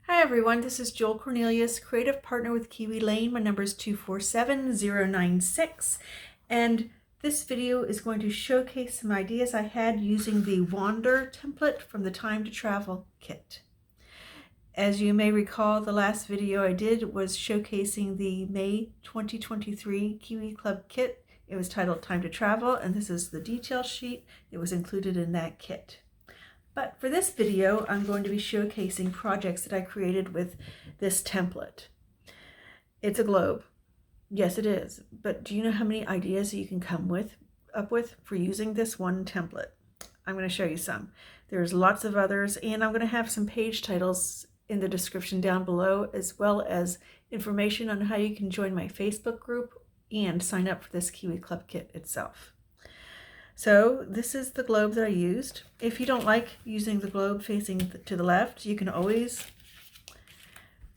Hi everyone, this is Cornelius, creative partner with Kiwi Lane. My number is 247096, and this video is going to showcase some ideas I had using the Wander template from the Time to Travel kit. As you may recall, the last video I did was showcasing the May 2023 Kiwi Club kit. It was titled Time to Travel, and this is the detail sheet. It was included in that kit. But for this video, I'm going to be showcasing projects that I created with this template. It's a globe. Yes, it is. But do you know how many ideas you can come up with for using this one template? I'm going to show you some. There's lots of others, and I'm going to have some page titles in the description down below, as well as information on how you can join my Facebook group and sign up for this Kiwi Club kit itself. So this is the globe that I used. If you don't like using the globe facing to the left, you can always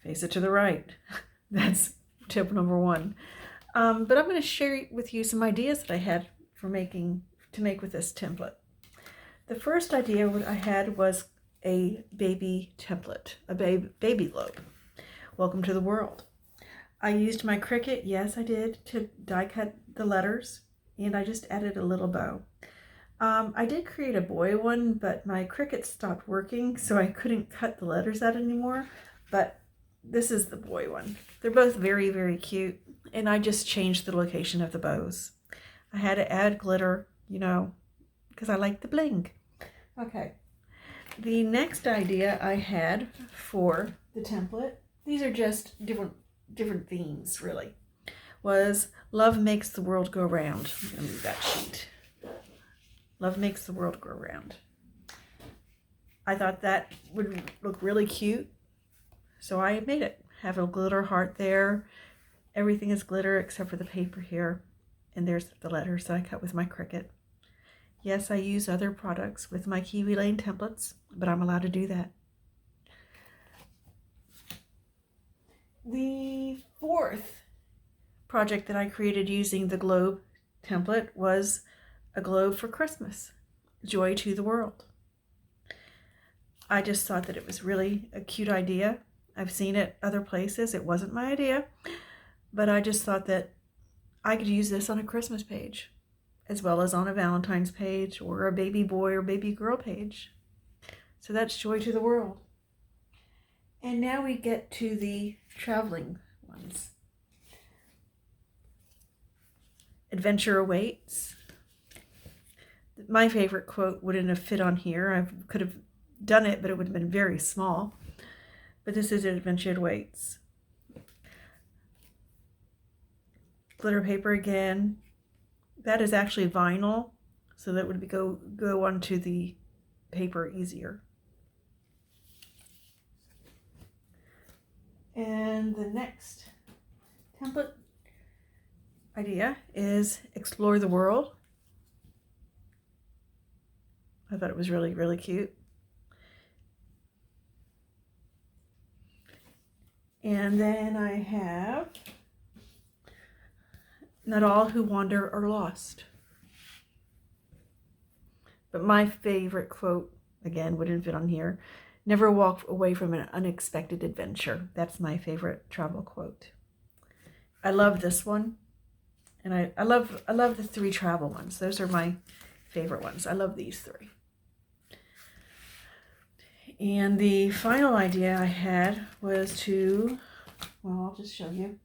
face it to the right. That's tip number one. But I'm going to share with you some ideas that I had to make with this template. The first idea I had was a baby template, a baby globe. Welcome to the world. I used my Cricut, yes I did, to die cut the letters. And I just added a little bow. I did create a boy one, but my Cricut stopped working, so I couldn't cut the letters out anymore. But this is the boy one. They're both very, very cute, and I just changed the location of the bows. I had to add glitter, you know, because I like the bling. Okay. The next idea I had for the template, these are just different themes, really, was Love Makes the World Go Round. Let me move that sheet. Love Makes the World Go Round. I thought that would look really cute, so I made it. Have a glitter heart there. Everything is glitter except for the paper here. And there's the letters that I cut with my Cricut. Yes, I use other products with my Kiwi Lane templates, but I'm allowed to do that. The fourth project that I created using the globe template was a globe for Christmas, Joy to the World. I just thought that it was really a cute idea. I've seen it other places. It wasn't my idea, but I just thought that I could use this on a Christmas page, as well as on a Valentine's page or a baby boy or baby girl page. So that's Joy to the World. And now we get to the traveling ones. Adventure awaits. My favorite quote wouldn't have fit on here. I could have done it, but it would have been very small. But this is Adventure awaits. Glitter paper again. That is actually vinyl, so that would go onto the paper easier. And the next template idea is Explore the World. I thought it was really, really cute. And then I have Not All Who Wander Are Lost. But my favorite quote, again, wouldn't fit on here. Never walk away from an unexpected adventure. That's my favorite travel quote. I love this one. And I love the three travel ones. Those are my favorite ones. I love these three. And the final idea I had was I'll just show you.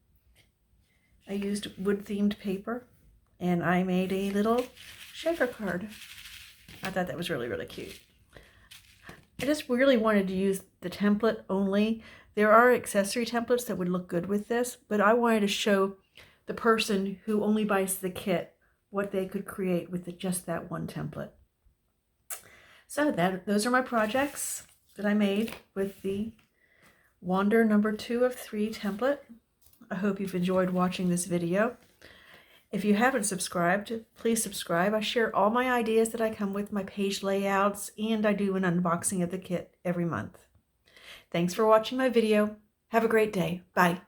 I used wood-themed paper, and I made a little shaker card. I thought that was really, really cute. I just really wanted to use the template only. There are accessory templates that would look good with this, but I wanted to show the person who only buys the kit what they could create with just that one template. So those are my projects that I made with the Wander number 2 of 3 template. I hope you've enjoyed watching this video. If you haven't subscribed, please subscribe. I share all my ideas that I come with, my page layouts, and I do an unboxing of the kit every month. Thanks for watching my video. Have a great day. Bye.